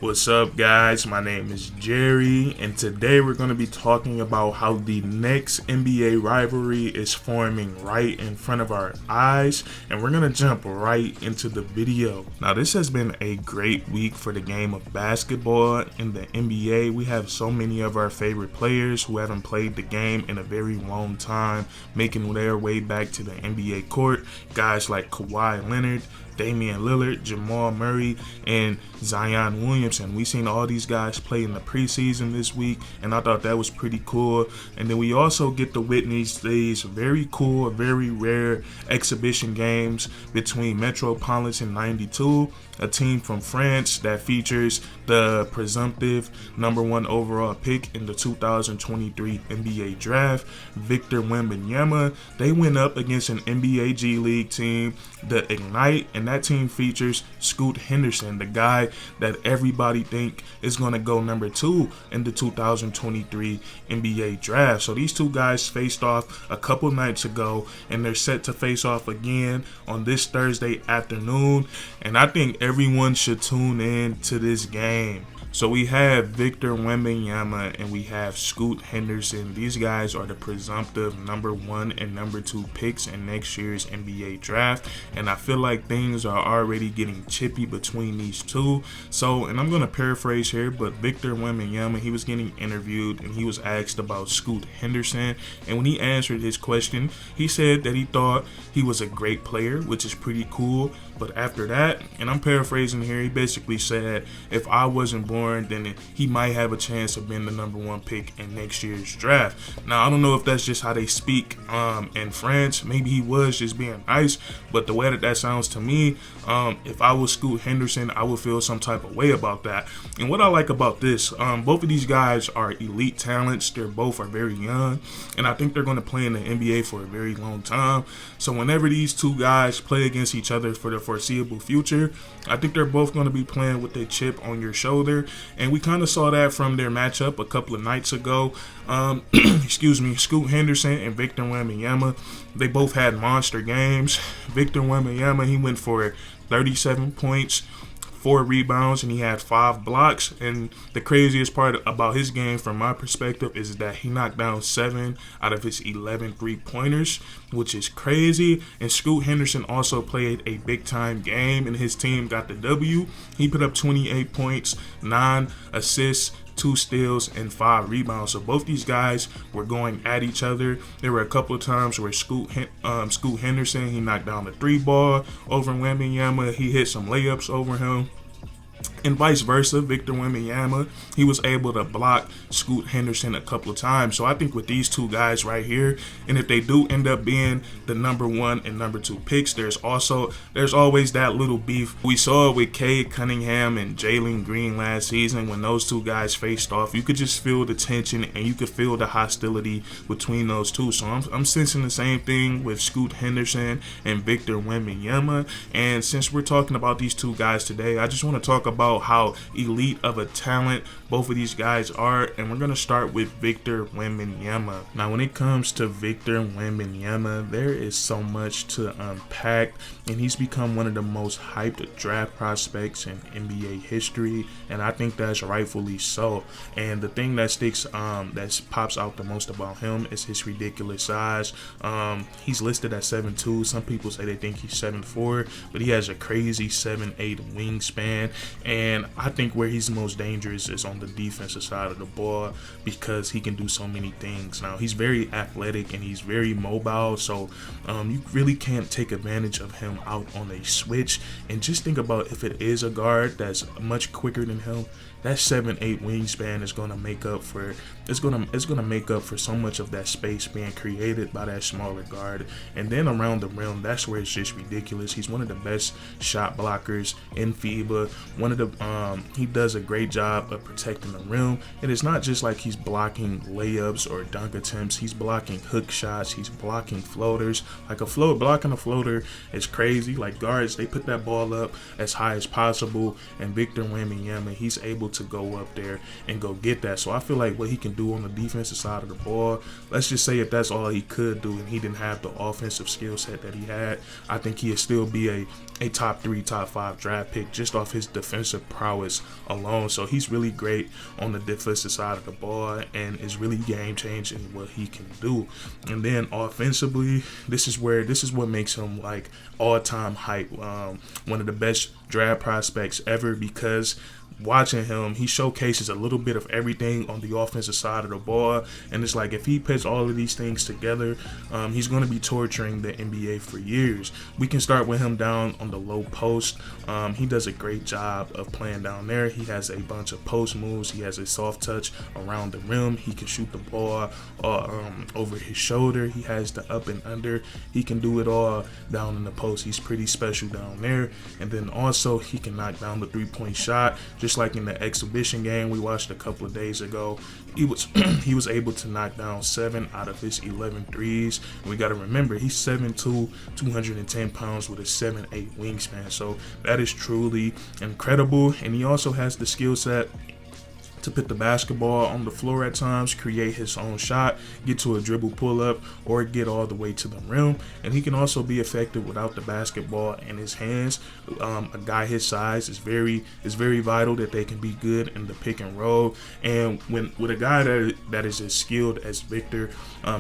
What's up, guys? My name is Jerry, and today we're going to be talking about how the next NBA rivalry is forming right in front of our eyes, and we're going to jump right into the video. Now, this has been a great week for the game of basketball in the NBA. We have so many of our favorite players who haven't played the game in a very long time making their way back to the NBA court. Guys like Kawhi Leonard, Damian Lillard, Jamal Murray, and Zion Williamson. We seen all these guys play in the preseason this week, and I thought that was pretty cool. And then we also get to witness these very cool, very rare exhibition games between Metropolitan 92, a team from France that features the presumptive #1 overall pick in the 2023 NBA draft, Victor Wembanyama. They went up against an NBA G League team, the Ignite, and that team features Scoot Henderson, the guy that everybody think is going to go #2 in the 2023 NBA draft. So these two guys faced off a couple nights ago, and they're set to face off again on this Thursday afternoon, and I think everyone should tune in to this game. So we have Victor Wembanyama and we have Scoot Henderson. These guys are the presumptive #1 and #2 picks in next year's NBA draft. And I feel like things are already getting chippy between these two. So, and I'm going to paraphrase here, but Victor Wembanyama, he was getting interviewed and he was asked about Scoot Henderson. And when he answered his question, he said that he thought he was a great player, which is pretty cool. But after that, and I'm paraphrasing here, he basically said, if I wasn't born, then he might have a chance of being the #1 pick in next year's draft. Now, I don't know if that's just how they speak in France. Maybe he was just being nice, but the way that sounds to me, if I was Scoot Henderson, I would feel some type of way about that. And what I like about this, both of these guys are elite talents. They're both are very young, and I think they're going to play in the NBA for a very long time. So whenever these two guys play against each other for the foreseeable future, I think they're both going to be playing with a chip on your shoulder, and we kind of saw that from their matchup a couple of nights ago. Excuse me, Scoot Henderson and Victor Wembanyama, they both had monster games. Victor Wembanyama, he went for 37 points, 4 rebounds, and he had 5 blocks. And the craziest part about his game from my perspective is that he knocked down 7 out of his 11 3-pointers, which is crazy. And Scoot Henderson also played a big time game, and his team got the W. He put up 28 points, 9 assists, 2 steals, and 5 rebounds. So both these guys were going at each other. There were a couple of times where Scoot Henderson, he knocked down the 3 ball over Wembanyama. He hit some layups over him. And vice versa, Victor Wembanyama, he was able to block Scoot Henderson a couple of times. So I think with these two guys right here, and if they do end up being the #1 and #2 picks, there's always that little beef. We saw it with Cade Cunningham and Jalen Green last season when those two guys faced off. You could just feel the tension and you could feel the hostility between those two. So I'm sensing the same thing with Scoot Henderson and Victor Wembanyama. And since we're talking about these two guys today, I just want to talk about how elite of a talent both of these guys are, and we're going to start with Victor Wembanyama. Now, when it comes to Victor Wembanyama, there is so much to unpack, and he's become one of the most hyped draft prospects in NBA history, and I think that's rightfully so. And the thing that that pops out the most about him is his ridiculous size. He's listed at 7'2". Some people say they think he's 7'4", but he has a crazy 7'8" wingspan. And I think where he's most dangerous is on the defensive side of the ball because he can do so many things. Now, he's very athletic and he's very mobile, so you really can't take advantage of him out on a switch. And just think about if it is a guard that's much quicker than him, that 7'8" wingspan is gonna make up for so much of that space being created by that smaller guard. And then around the rim, that's where it's just ridiculous. He's one of the best shot blockers in FIBA. He does a great job of protecting the rim. And it's not just like he's blocking layups or dunk attempts. He's blocking hook shots. He's blocking floaters. Blocking a floater is crazy. Like guards, they put that ball up as high as possible. And Victor Wembanyama, he's able to go up there and go get that. So I feel like what he can do on the defensive side of the ball, let's just say if that's all he could do and he didn't have the offensive skill set that he had, I think he'd still be a top 3, top 5 draft pick just off his defensive defensive prowess alone. So he's really great on the defensive side of the ball and is really game changing what he can do. And then offensively, this is what makes him like all-time hype. One of the best draft prospects ever, because watching him, he showcases a little bit of everything on the offensive side of the ball, and it's like if he puts all of these things together, he's going to be torturing the NBA for years. We can start with him down on the low post. He does a great job of playing down there. He has a bunch of post moves. He has a soft touch around the rim. He can shoot the ball over his shoulder. He has the up and under. He can do it all down in the post. He's pretty special down there. And then also he can knock down the three-point shot. Just like in the exhibition game we watched a couple of days ago, he was able to knock down 7 out of his 11 threes. And we got to remember, he's 7'2", 210 pounds with a 7'8" wingspan. So that is truly incredible. And he also has the skill set to put the basketball on the floor at times, create his own shot, get to a dribble pull-up, or get all the way to the rim. And he can also be effective without the basketball in his hands. A guy his size is very vital that they can be good in the pick and roll. And with a guy that is as skilled as Victor,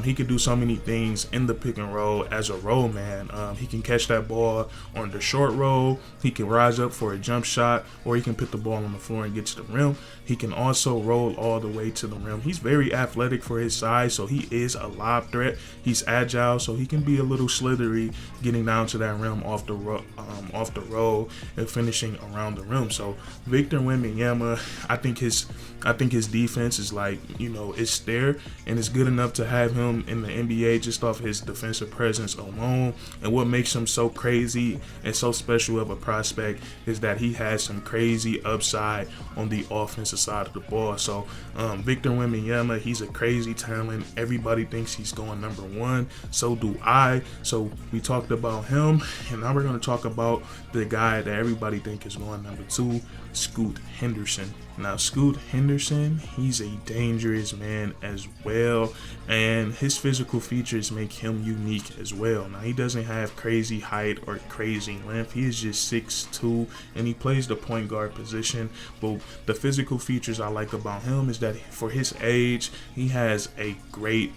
he can do so many things in the pick and roll as a roll man. He can catch that ball on the short roll. He can rise up for a jump shot, or he can put the ball on the floor and get to the rim. He can also roll all the way to the rim. He's very athletic for his size, so he is a lob threat. He's agile, so he can be a little slithery getting down to that rim off the roll and finishing around the rim. So Victor Wembanyama, I think his defense is like, it's there, and it's good enough to have him in the NBA just off his defensive presence alone. And what makes him so crazy and so special of a prospect is that he has some crazy upside on the offensive side of the ball. So Victor Wembanyama, he's a crazy talent. Everybody thinks he's going number 1. So do I. So we talked about him, and now we're going to talk about the guy that everybody thinks is going number 2, Scoot Henderson. Now, Scoot Henderson, he's a dangerous man as well, and his physical features make him unique as well. Now, he doesn't have crazy height or crazy length. He is just 6'2", and he plays the point guard position. But the physical features I like about him is that for his age, he has a great,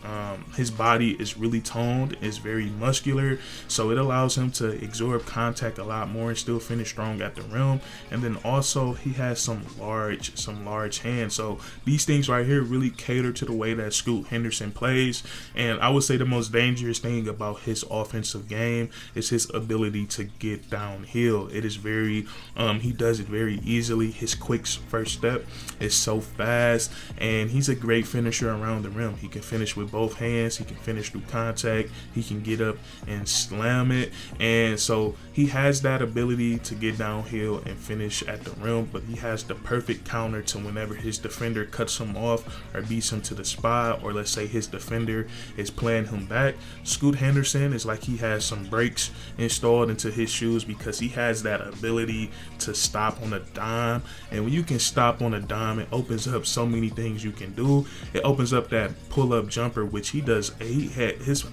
his body is really toned, is very muscular, so it allows him to absorb contact a lot more and still finish strong at the rim. And then also, he has some large hands. So these things right here really cater to the way that Scoot Henderson plays. And I would say the most dangerous thing about his offensive game is his ability to get downhill. It is very, he does it very easily. His quick first step is so fast, and he's a great finisher around the rim. He can finish with both hands. He can finish through contact. He can get up and slam it. And so he has that ability to get downhill and finish at the rim, but he has the perfect counter to whenever his defender cuts him off or beats him to the spot, or let's say his defender is playing him back. Scoot Henderson is like he has some brakes installed into his shoes, because he has that ability to stop on a dime. And when you can stop on a dime, it opens up so many things you can do. It opens up that pull-up jumper, which he does. He had his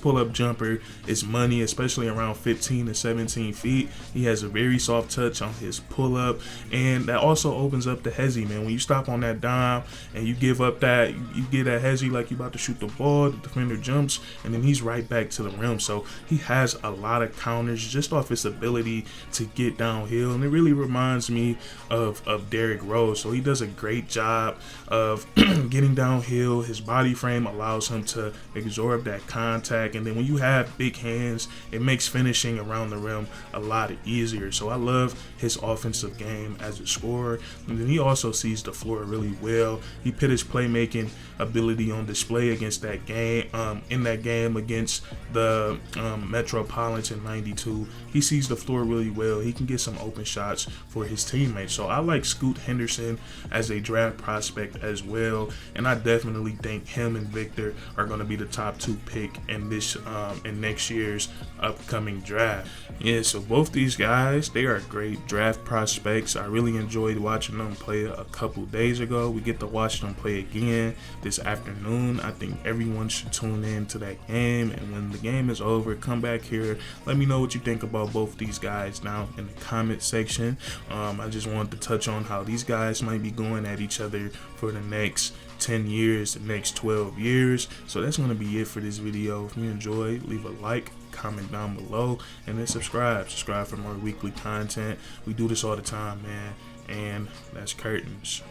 pull-up jumper is money, especially around 15 to 17 feet. He has a very soft touch on his pull-up, and that also opens up the hezzy, man. When you stop on that dime and you give up that, you get that hezzy like you about to shoot the ball, the defender jumps, and then he's right back to the rim. So he has a lot of counters just off his ability to get downhill, and it really reminds me of Derrick Rose. So he does a great job of getting downhill. His body frame allows him to absorb that contact, and then when you have big hands, it makes finishing around the rim a lot easier. So I love his offensive game as a scorer. And then he also sees the floor really well. He put his playmaking ability on display against that game, in that game against the Metropolitan 92. He sees the floor really well. He can get some open shots for his teammates. So I like Scoot Henderson as a draft prospect as well, and I definitely think him and Victor are going to be the top 2 pick in this in next year's upcoming draft. Yeah, so both these guys, they are great draft prospects. I really enjoyed watching them play a couple days ago. We get to watch them play again this afternoon. I think everyone should tune in to that game, and when the game is over, come back here. Let me know what you think about both these guys down in the comment section. I just wanted to touch on how these guys might be going at each other for the next 10 years, the next 12 years. So that's going to be it for this video. If you enjoyed, leave a like, comment down below, and then subscribe for more weekly content. We do this all the time, man. And that's curtains.